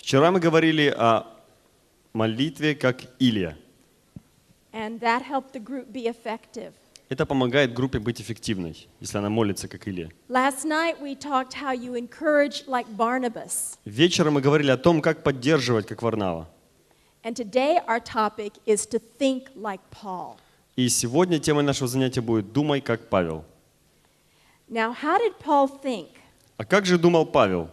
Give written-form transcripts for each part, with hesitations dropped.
Вчера мы говорили о молитве как Илия. And that helped the group be effective. Это помогает группе быть эффективной, если она молится как Илия. Last night we talked how you encourage like Barnabas. Вечером мы говорили о том, как поддерживать как Варнава. And today our topic is to think like Paul. И сегодня темой нашего занятия будет «Думай как Павел». Now, how did Paul think? А как же думал Павел?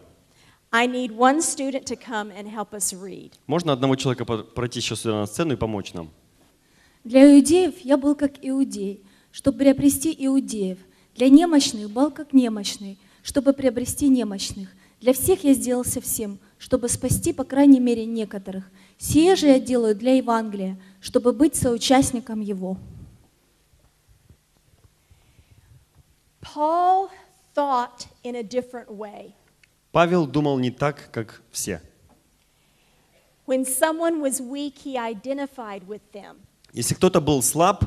I need one student to come and help us read. Можно одного человека пройти сейчас сюда на сцену и помочь нам? Для иудеев я был как иудей, чтобы приобрести иудеев. Для немощных был как немощный, чтобы приобрести немощных. Для всех я сделался всем, чтобы спасти, по крайней мере, некоторых. Сие же я делаю для Евангелия, чтобы быть соучастником его. Paul thought in a different way. Павел думал не так, как все. When someone was weak, he identified with them. Если кто-то был слаб,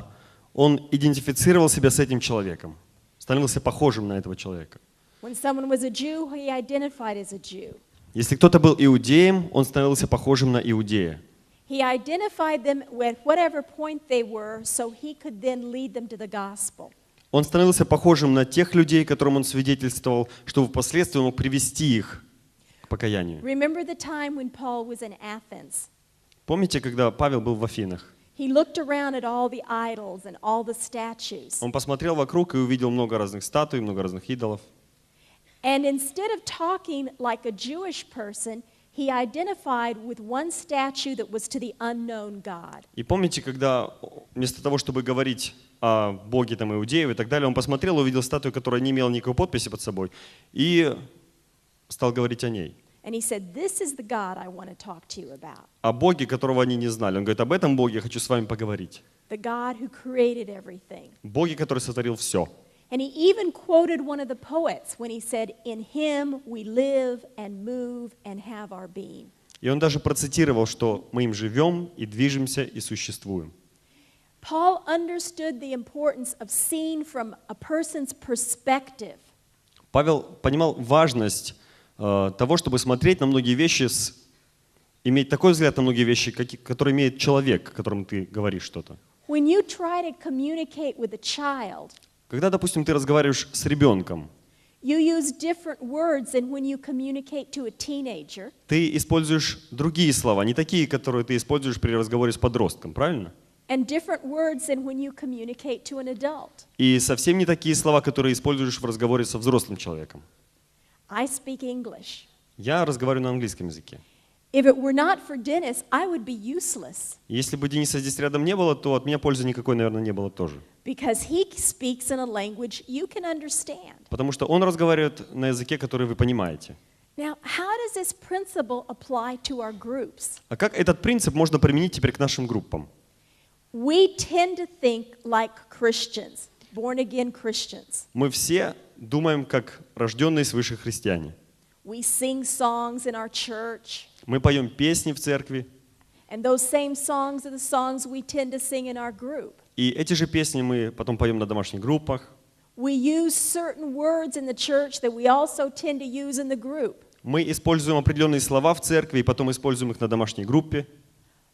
он идентифицировал себя с этим человеком, становился похожим на этого человека. When someone was a Jew, he identified as a Jew. Если кто-то был иудеем, он становился похожим на иудея. He identified them with whatever point they were, so he could then lead them to the gospel. Он становился похожим на тех людей, которым он свидетельствовал, чтобы впоследствии он мог привести их к покаянию. Remember the time when Paul was in Athens? Помните, когда Павел был в Афинах? He looked around at all the idols and all the statues. Он посмотрел вокруг и увидел много разных статуй, много разных идолов. And instead of talking like a Jewish person, he identified with one statue that was to the unknown God. И помните, когда вместо того, чтобы говорить о боге там, иудеев и так далее, он посмотрел и увидел статую, которая не имела никакой подписи под собой, и стал говорить о ней. And he said, "This is the God I want to talk to you about. О боге, которого они не знали. Он говорит, об этом боге я хочу с вами поговорить. The God who created everything." Боге, который сотворил все. And he even quoted one of the poets when he said, "In him we live and move and have our being." И он даже процитировал, что мы им живем и движемся и существуем. Paul understood the importance of seeing from a person's perspective. Павел понимал важность того, чтобы смотреть на многие вещи, иметь такой взгляд на многие вещи, который имеет человек, которому ты говоришь что-то. When you try to communicate with a child, Когда, допустим, ты разговариваешь с ребенком, you use different words than when you communicate to a teenager. ты используешь другие слова, не такие, которые ты используешь при разговоре с подростком, правильно? And different words than when you communicate to an adult. И совсем не такие слова, которые используешь в разговоре со взрослым человеком. I speak English. Я разговариваю на английском языке. If it were not for Dennis, I would be useless Если бы Дениса здесь рядом не было, то от меня пользы никакой, наверное, не было тоже. because he speaks in a language you can understand. Потому что он разговаривает на языке, который вы понимаете. Now, how does this principle apply to our groups? А как этот принцип можно применить теперь к нашим группам? We tend to think like Christians, born-again Christians. Мы все думаем, как рожденные свыше христиане. We sing songs in our church, Мы поем песни в церкви, and those same songs are the songs we tend to sing in our group. и эти же песни мы потом поем на домашних группах. We use certain words in the church that we also tend to use in the group. Мы используем определенные слова в церкви, и потом используем их на домашней группе.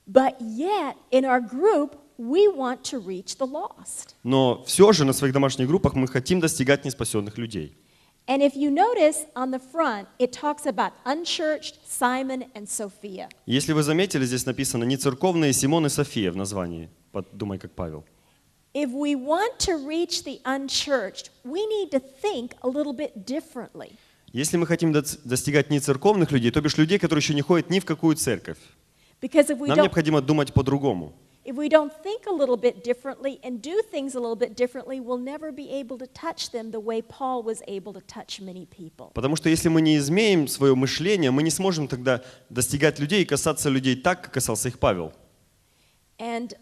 But yet, in our group, we want to reach the lost. Но все же на своих домашних группах мы хотим достигать неспасенных людей. And if you notice on the front, it talks about unchurched, Simon, and Sophia. Если вы заметили, здесь написано «не церковные Симон и София» в названии. Думай, как Павел. If we want to reach the unchurched, we need to think a little bit differently. Если мы хотим достигать не церковных людей, то бишь людей, которые еще не ходят ни в какую церковь, Because if we нам необходимо думать по-другому. don't think a little bit differently and do things a little bit differently, we'll never be able to touch them the way Paul was able to touch many people. Потому что если мы не изменим свое мышление, мы не сможем тогда достигать людей и касаться людей так, как касался их Павел. And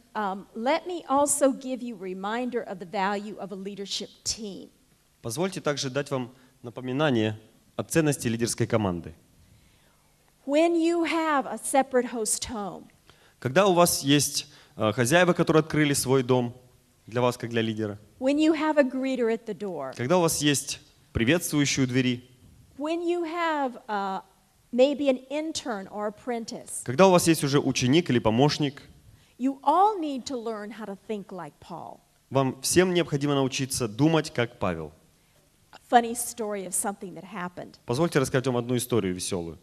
let me also give you a reminder of the value of a leadership team. Позвольте также дать вам напоминание о ценности лидерской команды. When you have a separate host home, Когда у вас есть хозяева, которые открыли свой дом для вас, как для лидера, when you have a greeter at the door, когда у вас есть приветствующие у двери, when you have maybe an intern or apprentice. Когда у вас есть уже ученик или помощник, You all need to learn how to think like Paul. вам всем необходимо научиться думать, как Павел. A funny story of something that happened. Позвольте рассказать вам одну историю веселую.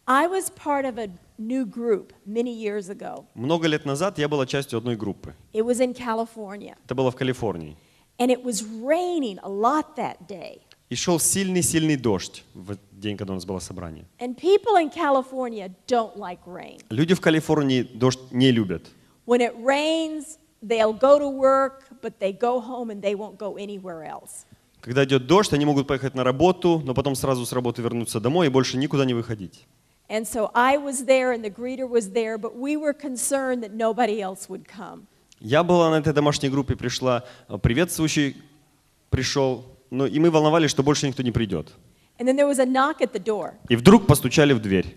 I was part of a new group many years ago. Много лет назад я была частью одной группы. It was in California, Это было в Калифорнии. and it was raining a lot that day. И шел сильный-сильный дождь в день, когда у нас было собрание. And people in California don't like rain. Люди в Калифорнии дождь не любят. When it rains, they'll go to work, but they go home and they won't go anywhere else. Когда идет дождь, они могут поехать на работу, но потом сразу с работы вернуться домой и больше никуда не выходить. And so I was there and the greeter was there, but we were concerned that nobody else would come. Я была на этой домашней группе, пришла, приветствующий пришел, но и мы волновались, что больше никто не придет. And then there was a knock at the door. И вдруг постучали в дверь.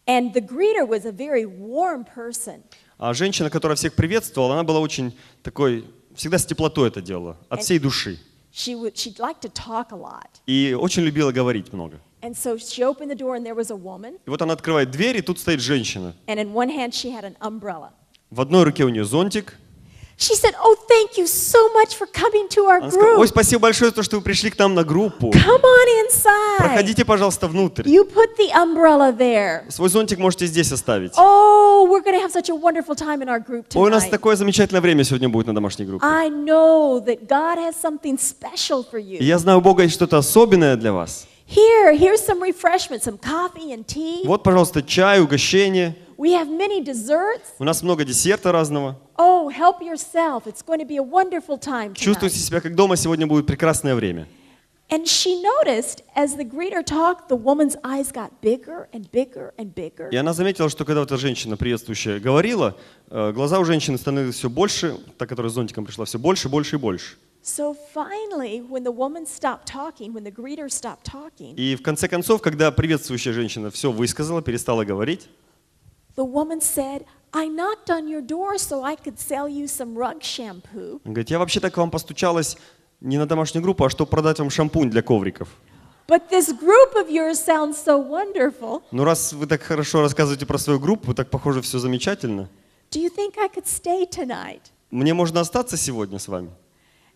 And the greeter was a very warm person. А женщина, которая всех приветствовала, она была очень такой, всегда с теплотой это делала, от всей души. She'd like to talk a lot. И очень любила говорить много. And so she opened the door and there was a woman. И вот она открывает дверь, и тут стоит женщина. And in one hand she had an umbrella. В одной руке у нее зонтик. She said, "Oh, thank you so much for coming to our Она сказала: ой, group. спасибо большое, что вы пришли к нам на группу. Come on inside. Проходите, пожалуйста, внутрь. You put the umbrella there. Свой зонтик можете здесь оставить. Oh, we're going to have such a wonderful time in our group Ой, у нас tonight. такое замечательное время сегодня будет на домашней группе. I know that God has something special for И you. я знаю, у Бога есть что-то особенное для вас. Here's some refreshment, some coffee and tea. Вот, пожалуйста, чай, угощение. We have many desserts. У нас много десерта разного. Oh, help yourself. It's going to be a wonderful time Чувствуйте tonight. себя как дома, сегодня будет прекрасное время. And she noticed as the greeter talked, the woman's eyes got bigger and bigger and bigger. И она заметила, что когда эта женщина приветствующая говорила, глаза у женщины становились все больше, та, которая с зонтиком пришла, все больше, больше и больше. So finally, when the woman stopped talking, when the greeter stopped talking, И в конце концов, когда приветствующая женщина все высказала, перестала говорить, the woman said, I knocked on your door so I could sell you some rug shampoo. она говорит: я вообще-то к вам постучалась не на домашнюю группу, а чтобы продать вам шампунь для ковриков. But this group of yours sounds so wonderful. Ну раз вы так хорошо рассказываете про свою группу, так похоже все замечательно. Do you think I could stay tonight? Мне можно остаться сегодня с вами?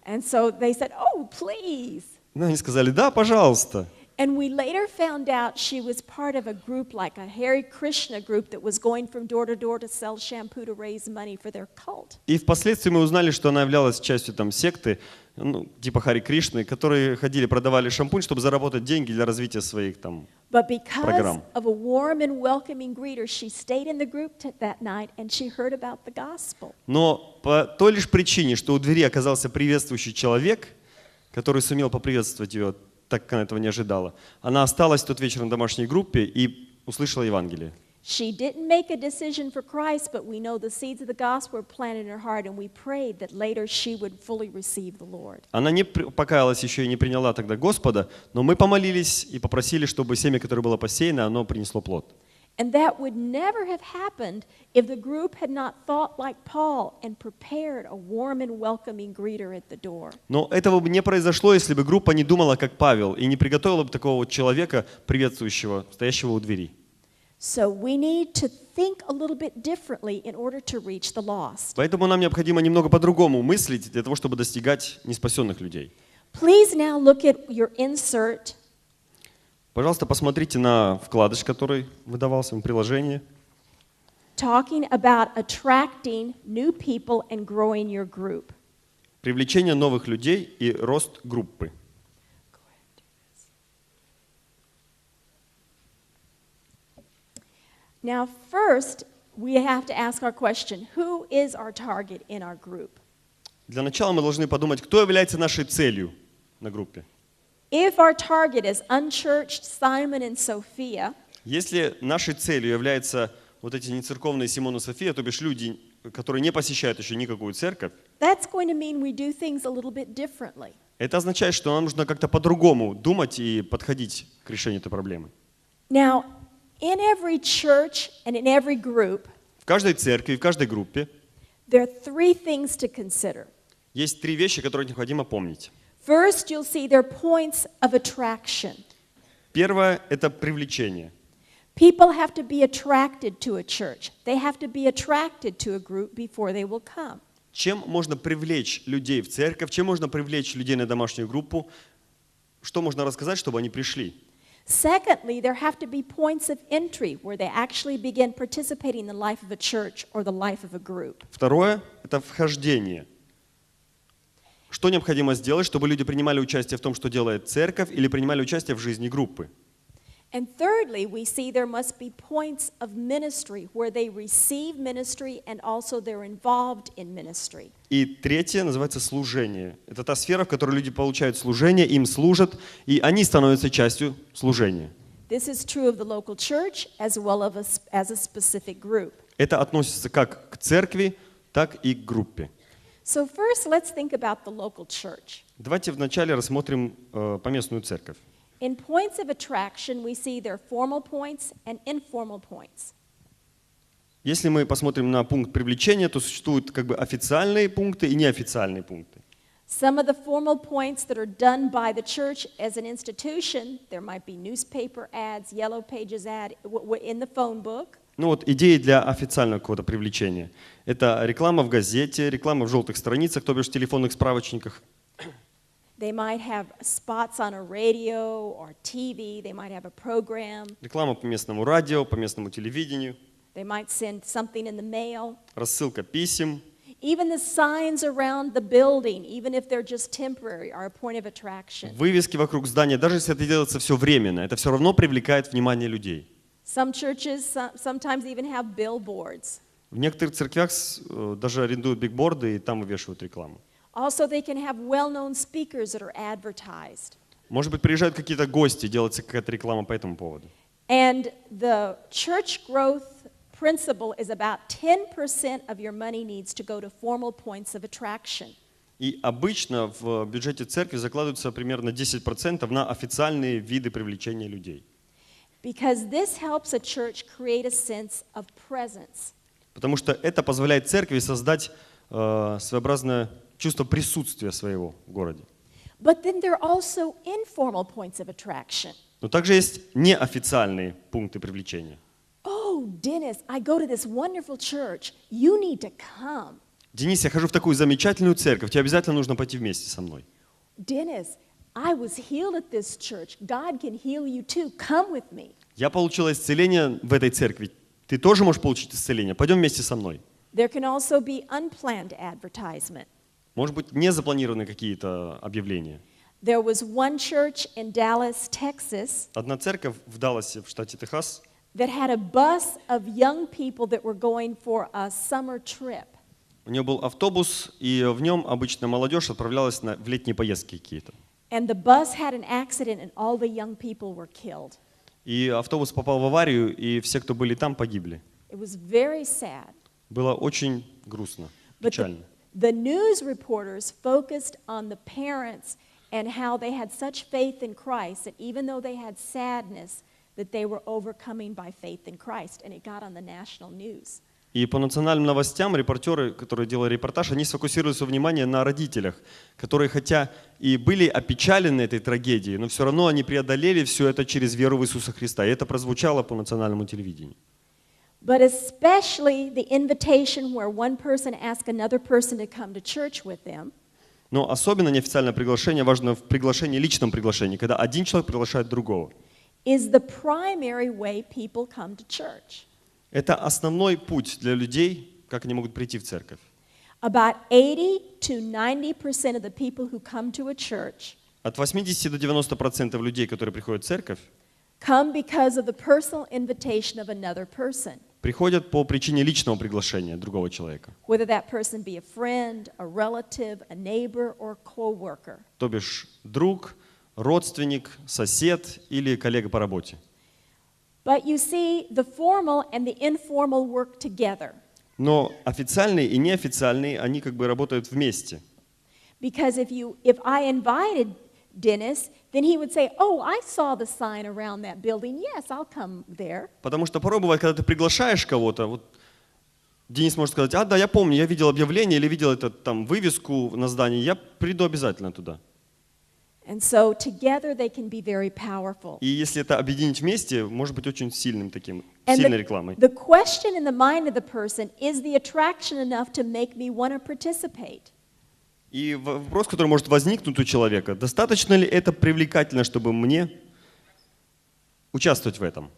And so they said, oh, please. Ну, они сказали: да, пожалуйста. And we later found out she was part of a group like a Hare Krishna group that was going from door to sell shampoo to raise money for their cult. И впоследствии мы узнали, что она являлась частью там секты, ну, типа Хари Кришны, которые ходили, продавали шампунь, чтобы заработать деньги для развития своих там But because программ. of a warm and welcoming greeter, she stayed in the group that night and she heard about the gospel. Но по той лишь причине, что у двери оказался приветствующий человек, который сумел поприветствовать ее, так как она этого не ожидала, она осталась в тот вечер на домашней группе и услышала Евангелие. She didn't make a decision for Christ, but we know the seeds of the gospel were planted in her heart, and we prayed that later she would fully receive the Lord. Она не покаялась еще и не приняла тогда Господа, но мы помолились и попросили, чтобы семя, которое было посеяно, оно принесло плод. And that would never have happened if the group had not thought like Paul and prepared a warm and welcoming greeter at the door. Но этого бы не произошло, если бы группа не думала, как Павел, и не приготовила бы такого вот человека, приветствующего, стоящего у двери. So we need to think a little bit differently in order to reach the lost. Поэтому нам необходимо немного по-другому мыслить для того, чтобы достигать неспасенных людей. Please now look at your insert. Пожалуйста, посмотрите на вкладыш, который выдавался в приложении. Talking about attracting new people and growing your group. Привлечение новых людей и рост группы. Now, first, we have to ask our question, who is our target in our group? Для начала мы должны подумать, кто является нашей целью на группе. If our target is unchurched Simon and Sophia, Если нашей целью являются вот эти нецерковные Симон и София, то бишь люди, которые не посещают еще никакую церковь, that's going to mean we do things a little bit differently. это означает, что нам нужно как-то по-другому думать и подходить к решению этой проблемы. Now, in every church and in every group, В каждой церкви, в каждой группе there are three things to consider. есть три вещи, которые необходимо помнить. First, you'll see their points of attraction. Первое – это привлечение. People have to be attracted to a church. They have to be attracted to a group before they will come. Чем можно привлечь людей в церковь, чем можно привлечь людей на домашнюю группу, что можно рассказать, чтобы они пришли? Secondly, there have to be points of entry where they actually begin participating in the life of a church or the life of a group. Второе – это вхождение. Что необходимо сделать, чтобы люди принимали участие в том, что делает церковь, или принимали участие в жизни группы? And thirdly, we see there must be points of ministry where they receive ministry and also they're involved in ministry. И третье называется служение. Это та сфера, в которой люди получают служение, им служат, и они становятся частью служения. This is true of the local church as well as a specific group. Это относится как к церкви, так и к группе. So first, let's think about the local church. Давайте вначале рассмотрим поместную церковь. In points of attraction, we see their formal points and informal points. Если мы посмотрим на пункт привлечения, то существуют как бы официальные пункты и неофициальные пункты. Some of the formal points that are done by the church as an institution, there might be newspaper ads, yellow pages ad in the phone book. Ну вот идеи для официального какого-то привлечения. Это реклама в газете, реклама в желтых страницах, то бишь в телефонных справочниках. They might have spots on a radio or TV. They might have a program. Реклама по местному радио, по местному телевидению. They might send something in the mail. Рассылка писем. Even the signs around the building, even if they're just temporary, are a point of attraction. Вывески вокруг здания, даже если это делается все временно, это все равно привлекает внимание людей. Some churches sometimes even have billboards. В некоторых церквях даже арендуют бигборды и там вывешивают рекламу. Also, they can have well-known speakers that are advertised. Может быть, приезжают какие-то гости, делается какая-то реклама по этому поводу. And the church growth principle is about 10% of your money needs to go to formal points of attraction. И обычно в бюджете церкви закладывается примерно 10% на официальные виды привлечения людей. Because this helps a church create a sense of presence. Потому что это позволяет церкви создать своеобразное чувство присутствия своего в городе. But then there are also informal points of attraction. Но также есть неофициальные пункты привлечения. Oh, Dennis, I go to this wonderful church. You need to come. Денис, я хожу в такую замечательную церковь, тебе обязательно нужно пойти вместе со мной. Dennis, I was healed at this church. God can heal you too. Come with me. Я получила исцеление в этой церкви. Ты тоже можешь получить исцеление. Пойдем вместе со мной. There can also be unplanned advertisement. Может быть, не запланированы какие-то объявления. There was one church in Dallas, Texas, Одна церковь в Далласе, в штате Техас, that had a bus of young people that were going for a summer trip. у нее был автобус, и в нем обычно молодежь отправлялась в летние поездки какие-то. And the bus had an accident and all the young people were killed. И автобус попал в аварию, и все, кто были там, погибли. It was very sad. Было очень грустно, But печально. the news reporters focused on the parents and how they had such faith in Christ that even though they had sadness, that they were overcoming by faith in Christ, and it got on the national news. И по национальным новостям репортеры, которые делали репортаж, они сфокусировали свое внимание на родителях, которые хотя и были опечалены этой трагедией, но все равно они преодолели все это через веру в Иисуса Христа. И это прозвучало по национальному телевидению. But especially the invitation where one person asked another person to come to church with them. Но особенно неофициальное приглашение важно в приглашении, личном приглашении, когда один человек приглашает другого. Is the primary way people come to church. Это основной путь для людей, как они могут прийти в церковь. About 80 to 90% of the people who come to a church От 80 до 90% людей, которые приходят в церковь, come because of the personal invitation of another person. приходят по причине личного приглашения другого человека. Whether that person be a friend, a relative, a neighbor, or a co-worker. То бишь друг, родственник, сосед или коллега по работе. But you see, the formal and the informal work together. Но официальные и неофициальные, они как бы работают вместе. Because if I invited Dennis, then he would say, "Oh, I saw the sign around that building. Yes, I'll come there." Потому что порой бывает, когда ты приглашаешь кого-то, вот Денис может сказать: да, я помню, я видел объявление или видел там вывеску на здании, я приду обязательно туда. And so together they can be very powerful. И если это объединить вместе, может быть очень сильным таким, And сильной рекламой. the question in the mind of the person, is the attraction enough to make me want to participate? И вопрос, который может возникнуть у человека, достаточно ли это привлекательно, чтобы мне участвовать в этом?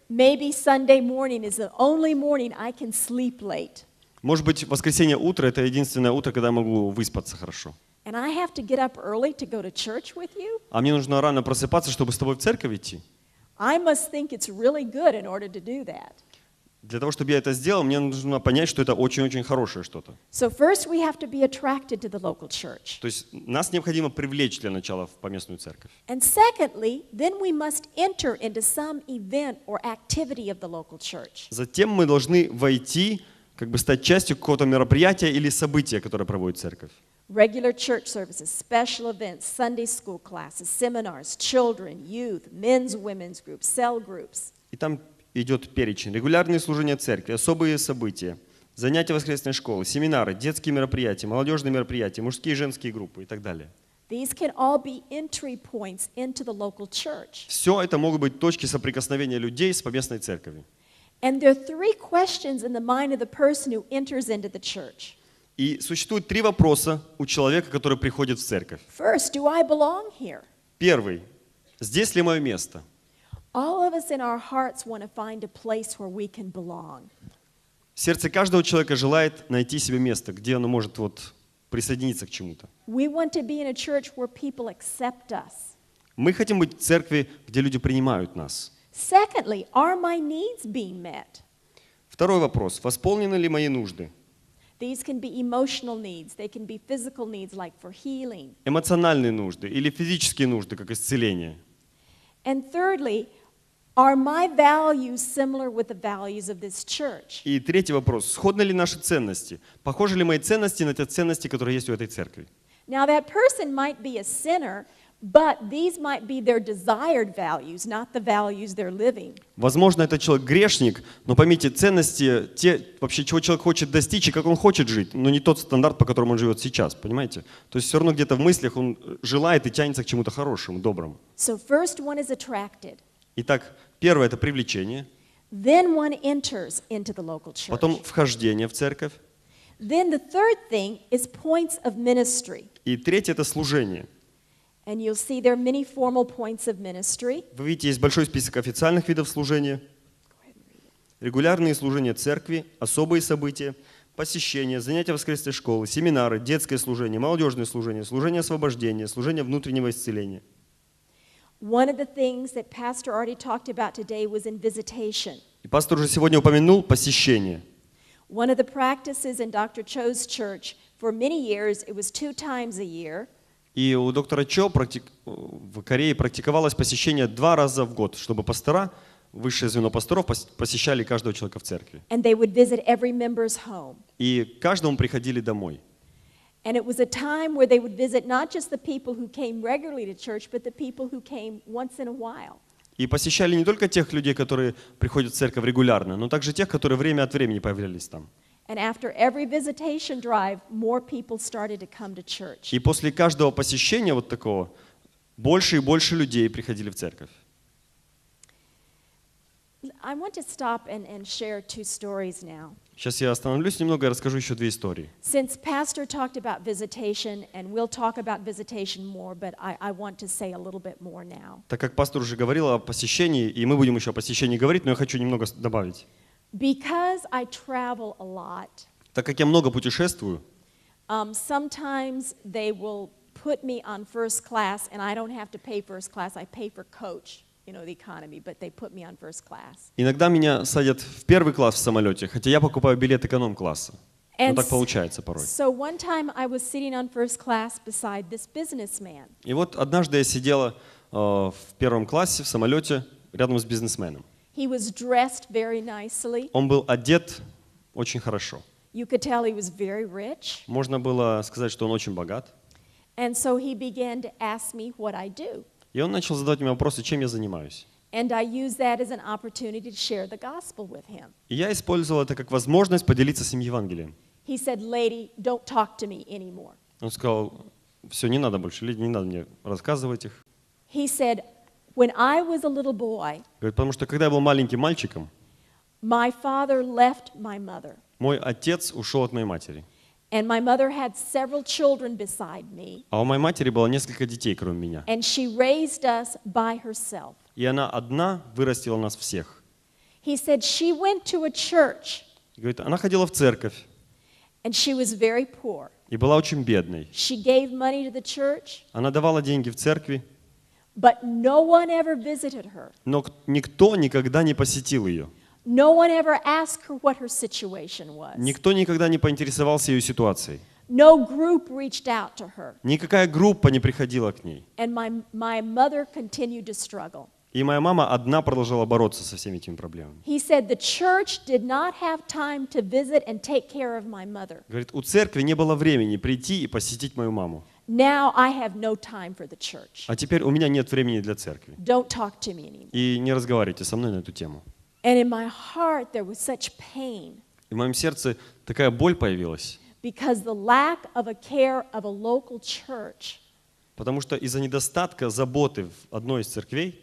Maybe Sunday morning is the only morning I can sleep late. Может быть, воскресенье утро – это единственное утро, когда я могу выспаться хорошо. And I have to get up early to go to church with you? А мне нужно рано просыпаться, чтобы с тобой в церковь идти. I must think it's really good in order to do that. Для того, чтобы я это сделал, мне нужно понять, что это очень-очень хорошее что-то. So first we have to be attracted to the local church. То есть нас необходимо привлечь для начала в поместную церковь. And secondly, then we must enter into some event or activity of the local church. Затем мы должны войти, как бы стать частью какого-то мероприятия или события, которое проводит церковь. Regular church services, special events, Sunday school classes, seminars, children, youth, men's, women's groups, cell groups. И там идет перечень. Регулярные служения церкви, особые события, занятия воскресной школы, семинары, детские мероприятия, молодежные мероприятия, мужские и женские группы и так далее. These can all be entry points into the local church. Все это могут быть точки соприкосновения людей с поместной церковью. And there are three questions in the mind of the person who enters into the church. И существует три вопроса у человека, который приходит в церковь. First, do I belong here? Первый. Здесь ли мое место? All of us in our hearts want to find a place where we can belong. Сердце каждого человека желает найти себе место, где оно может присоединиться к чему-то. We want to be in a church where people accept us. Мы хотим быть в церкви, где люди принимают нас. Secondly, are my needs being met? Второй вопрос. Восполнены ли мои нужды? These can be emotional needs. They can be physical needs like for healing. Эмоциональные нужды или физические нужды, как исцеление. And thirdly, are my values similar with the values of this church? И третий вопрос. Сходны ли наши ценности? Похожи ли мои ценности на те ценности, которые есть у этой церкви? Now that person might be a sinner, but these might be their desired values, not the values they're living. Возможно, этот человек грешник, но поймите, ценности, те, вообще, чего человек хочет достичь и как он хочет жить, но не тот стандарт, по которому он живет сейчас, понимаете? То есть все равно где-то в мыслях он желает и тянется к чему-то хорошему, доброму. So first one is attracted. Итак, первое – это привлечение, Then one enters into the local church. потом вхождение в церковь, Then the third thing is points of ministry. и третье – это служение. And you'll see there are many formal points of ministry. Вы видите, есть большой список официальных видов служения, регулярные служения церкви, особые события, посещения, занятия воскресной школы, семинары, детское служение, молодежное служение, служение освобождения, служение внутреннего исцеления. One of the things that Pastor already talked about today was in visitation. И пастор уже сегодня упомянул посещение. One of the practices in Dr. Cho's church, for many years, it was 2 times a year. И у доктора Чо в Корее практиковалось посещение 2 раза в год, чтобы пастора, высшее звено пасторов, посещали каждого человека в церкви. And they would visit every member's home. И каждому приходили домой. And it was a time where they would visit not just the people who came regularly to church, but the people who came once in a while. И посещали не только тех людей, которые приходят в церковь регулярно, но также тех, которые время от времени появлялись там. And after every visitation drive, more people started to come to church. И после каждого посещения вот такого больше и больше людей приходили в церковь. I want to stop and share 2 stories now. Сейчас я остановлюсь немного и расскажу еще 2 истории. Since Pastor talked about visitation, and we'll talk about visitation more, but I want to say a little bit more now. Так как пастор уже говорил о посещении, и мы будем еще о посещении говорить, но я хочу немного добавить. Because I travel a lot, Так как я много путешествую, sometimes they will put me on first class, and I don't have to pay first class. I pay for coach, the economy, but they put me on first class. иногда меня садят в первый класс в самолете, хотя я покупаю билет эконом-класса. Но так получается порой. So one time I was sitting on first class beside this businessman. И вот однажды я сидела в первом классе в самолете рядом с бизнесменом. He was dressed very nicely. Он был одет очень хорошо. You could tell he was very rich. Можно было сказать, что он очень богат. And so he began to ask me what I do. И он начал задавать мне вопросы, чем я занимаюсь. And I used that as an opportunity to share the gospel with him. И я использовал это как возможность поделиться с ним Евангелием. He said, "Lady, don't talk to me anymore." Он сказал: все, не надо больше, не надо мне рассказывать их. He said, when I was a little boy, Говорит, потому что когда я был маленьким мальчиком, my father left my mother. мой отец ушел от моей матери. And my mother had several children beside me. А у моей матери было несколько детей, кроме меня. And she raised us by herself. И она одна вырастила нас всех. He said she went to a church, И говорит, она ходила в церковь and she was very poor. и была очень бедной. She gave money to the church, Она давала деньги в церкви, but no one ever visited her. но никто никогда не посетил ее. No one ever asked her what her situation was. Никто никогда не поинтересовался ее ситуацией. No group reached out to her. Никакая группа не приходила к ней. And my mother continued to struggle. И моя мама одна продолжала бороться со всеми этими проблемами. He said the church did not have time to visit and take care of my mother. Говорит, у церкви не было времени прийти и посетить мою маму. Now I have no time for the church. А теперь у меня нет времени для церкви. Don't talk to me anymore. И не разговаривайте со мной на эту тему. And in my heart there was such pain И в моем сердце такая боль появилась, because the lack of a care of a local church потому что из-за недостатка заботы в одной из церквей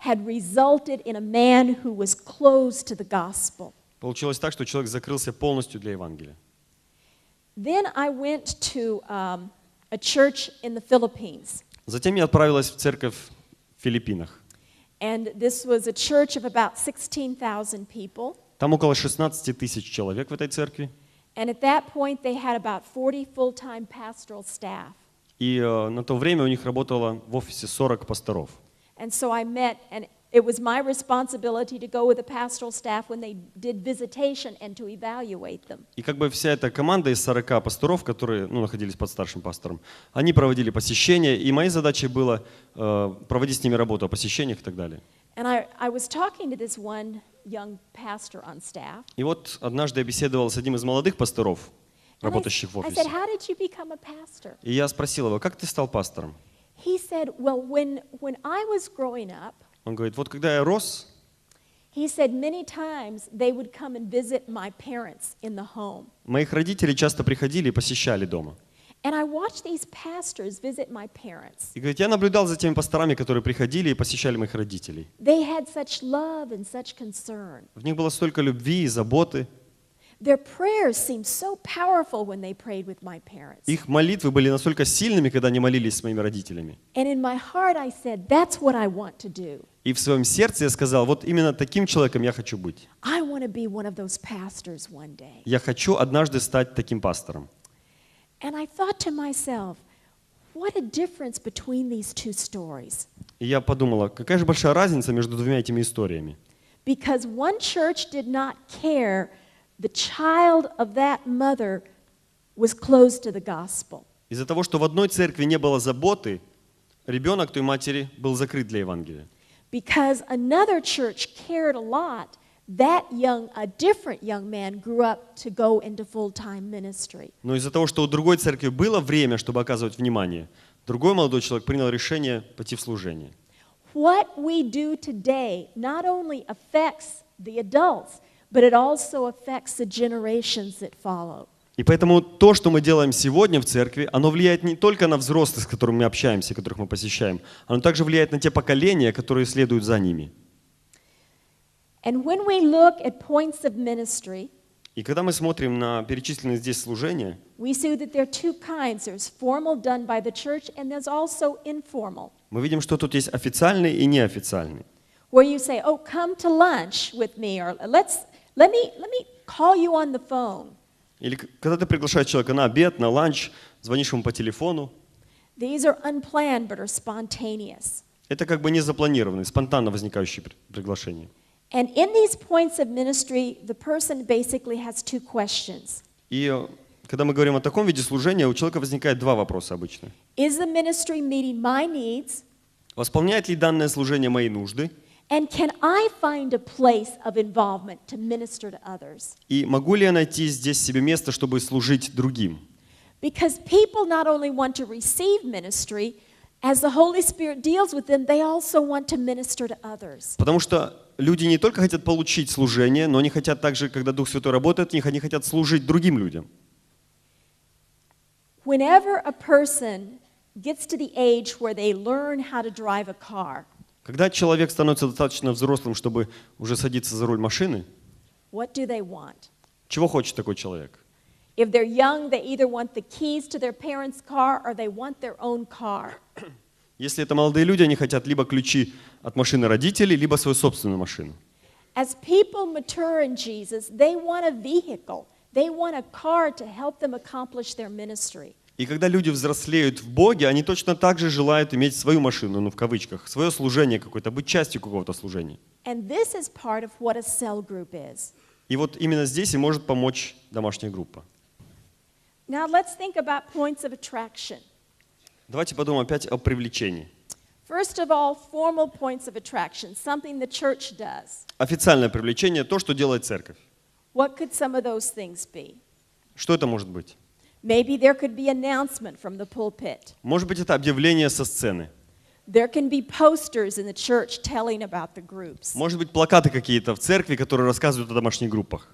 had resulted in a man who was closed to the gospel. получилось так, что человек закрылся полностью для Евангелия. Then I went to a church in the Philippines. Затем я отправилась в церковь в Филиппинах. And this was a church of about 16,000 people. Там около 16 тысяч человек в этой церкви. And at that point, they had about 40 full-time pastoral staff. И на то время у них работало в офисе 40 пасторов. And so I met, and it was my responsibility to go with the pastoral staff when they did visitation and to evaluate them. И как бы вся эта команда из 40 пасторов, которые находились под старшим пастором, они проводили посещения, и моей задачей было проводить с ними работу о посещениях и так далее. And I was talking to this one young pastor on staff. И вот однажды я беседовал с одним из молодых пасторов, And работающих в I офисе. said, how did you become a pastor? И я спросил его, как ты стал пастором? He said, well, when I was growing up, Он говорит, вот когда я рос, he said many times they would come and visit my parents in the home. моих родителей часто приходили и посещали дома. And I watched these pastors visit my parents. И говорит, я наблюдал за теми пасторами, которые приходили и посещали моих родителей. They had such love and such concern. В них было столько любви и заботы. Their prayers seemed so powerful when they prayed with my parents. Их молитвы были настолько сильными, когда они молились с моими родителями. And in my heart I said, that's what I want to do. И в своем сердце я сказал, вот именно таким человеком я хочу быть. I want to be one of those pastors one day. Я хочу однажды стать таким пастором. And I thought to myself, what a difference between these two stories. И я подумала, какая же большая разница между двумя этими историями. Because one church did not care, the child of that mother was closed to the gospel. Из-за того, что в одной церкви не было заботы, ребенок той матери был закрыт для Евангелия. Because another church cared a lot, a different young man grew up to go into full-time ministry. Но из-за того, что у другой церкви было время, чтобы оказывать внимание, другой молодой человек принял решение пойти в служение. What we do today not only affects the adults, but it also affects the generations that follow. И поэтому то, что мы делаем сегодня в церкви, оно влияет не только на взрослых, с которыми мы общаемся, которых мы посещаем, оно также влияет на те поколения, которые следуют за ними. And when we look at points of ministry, И когда мы смотрим на перечисленные здесь служения, we see that there are two kinds. There's formal done by the church, and there's also informal, мы видим, что тут есть официальный и неофициальный. where you say, "Oh, come to lunch with me," or let me call you on the phone. Или когда ты приглашаешь человека на обед, на ланч, звонишь ему по телефону, These are unplanned but are spontaneous. это как бы не запланированные, спонтанно возникающие приглашения. And in these points of ministry, the person basically has two questions. И когда мы говорим о таком виде служения, у человека возникает два вопроса обычно. Is the ministry meeting my needs? Восполняет ли данное служение мои нужды? And can I find a place of involvement to minister to others? И могу ли я найти здесь себе место, чтобы служить другим? Because people not only want to receive ministry, as the Holy Spirit deals with them, they also want to minister to others. Потому что люди не только хотят получить служение, но они хотят также, когда Дух Святой работает в них, они хотят служить другим людям. Whenever a person gets to the age where they learn how to drive a car, Когда человек становится достаточно взрослым, чтобы уже садиться за руль машины, what do they want? чего хочет такой человек? If they're young, they either want the keys to their parents' car or they want their own car. Если это молодые люди, они хотят либо ключи от машины родителей, либо свою собственную машину. As people mature in Jesus, they want a vehicle. They want a car to help them accomplish their ministry. И когда люди взрослеют в Боге, они точно так же желают иметь свою машину, ну в кавычках, свое служение какое-то, быть частью какого-то служения. And this is part of what a cell group is. И вот именно здесь и может помочь домашняя группа. Now let's think about points of attraction. Давайте подумаем опять о привлечении. First of all, formal points of attraction, something the church does. Официальное привлечение – то, что делает церковь. What could some of those things be? Что это может быть? Maybe there could be announcement from the pulpit. Может быть, это объявление со сцены. There can be posters in the church telling about the groups. Может быть, плакаты какие-то в церкви, которые рассказывают о домашних группах.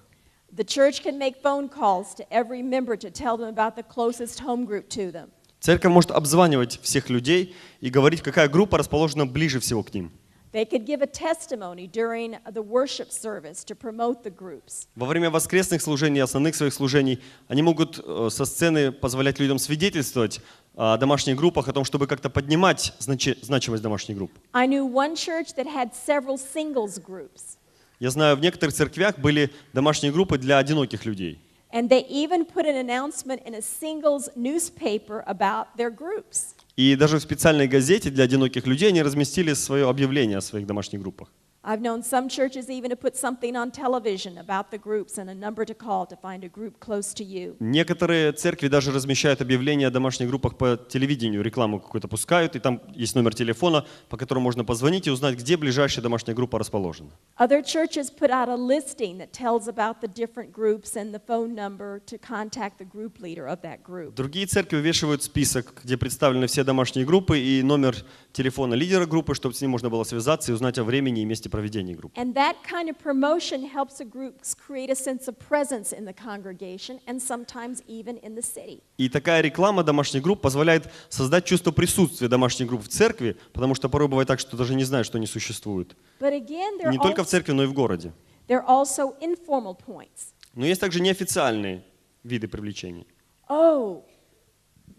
The church can make phone calls to every member to tell them about the closest home group to them. Церковь может обзванивать всех людей и говорить, какая группа расположена ближе всего к ним. They could give a testimony during the worship service to promote the groups. Во время воскресных служений, основных своих служений, они могут со сцены позволять людям свидетельствовать о домашних группах, о том, чтобы как-то поднимать значимость домашних групп. I knew one church that had several singles groups. Я знаю, в некоторых церквях были домашние группы для одиноких людей. And they even put an announcement in a singles newspaper about their groups. И даже в специальной газете для одиноких людей они разместили свое объявление о своих домашних группах. I've known some churches even to put something on television about the groups and a number to call to find a group close to you. Некоторые церкви даже размещают объявления о домашних группах по телевидению, рекламу какую-то пускают, и там есть номер телефона, по которому можно позвонить и узнать, где ближайшая домашняя группа расположена. Other churches put out a listing that tells about the different groups and the phone number to contact the group leader of that group. Другие церкви вывешивают список, где представлены все домашние группы и номер телефона лидера группы, чтобы с ним можно было связаться и узнать о времени и месте проведения группы. And that kind of promotion helps the groups create a sense of presence in the congregation and sometimes even in the city. И такая реклама домашних групп позволяет создать чувство присутствия домашних групп в церкви, потому что порой бывает так, что даже не знают, что они существуют. But again, И не только в церкви, но и в городе. there are also informal points. Но есть также неофициальные виды привлечения. Oh,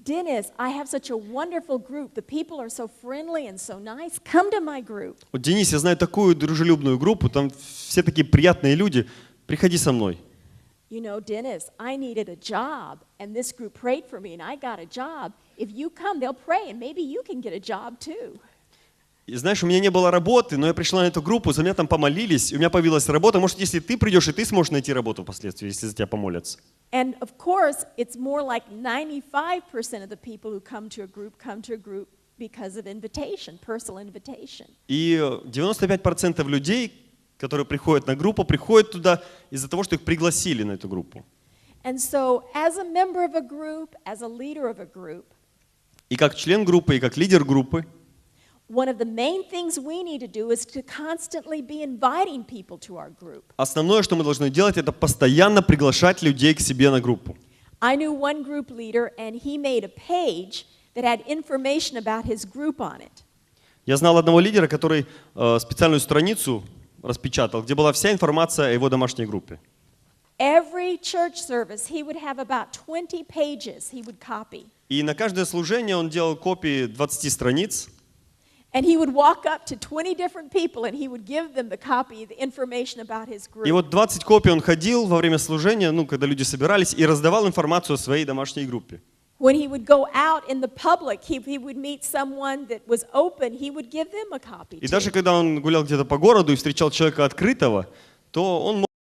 Dennis, I have such a wonderful group. The people are so friendly and so nice. Come to my group. Вот, Денис, я знаю такую дружелюбную группу, там все такие приятные люди. Приходи со мной. You know, Dennis, I needed a job, and this group prayed for me, and I got a job. If you come, they'll pray, and maybe you can get a job too. И знаешь, у меня не было работы, но я пришла на эту группу, за меня там помолились, и у меня появилась работа. Может, если ты придешь, и ты сможешь найти работу впоследствии, если за тебя помолятся. And of course, it's more like 95% of the people who come to a group because of invitation, personal invitation. И 95% людей, которые приходят на группу, приходят туда из-за того, что их пригласили на эту группу. And so, as a member of a group, as a leader of a group, И как член группы, и как лидер группы, one of the main things we need to do is to constantly be inviting people to our group. основное, что мы должны делать, это постоянно приглашать людей к себе на группу. I knew one group leader, and he made a page that had information about his group on it. Я знал одного лидера, который специальную страницу распечатал, где была вся информация о его домашней группе. Every church service, he would have about 20 pages he would copy. И на каждое служение он делал копии 20 страниц. And he would walk up to 20 different people and he would give them the copy, the information about his group. И вот 20 копий он ходил во время служения, когда люди собирались, и раздавал информацию о своей домашней группе. When he would go out in the public, he would meet someone that was open, he would give them a copy. И даже когда он гулял где-то по городу и встречал человека открытого, то он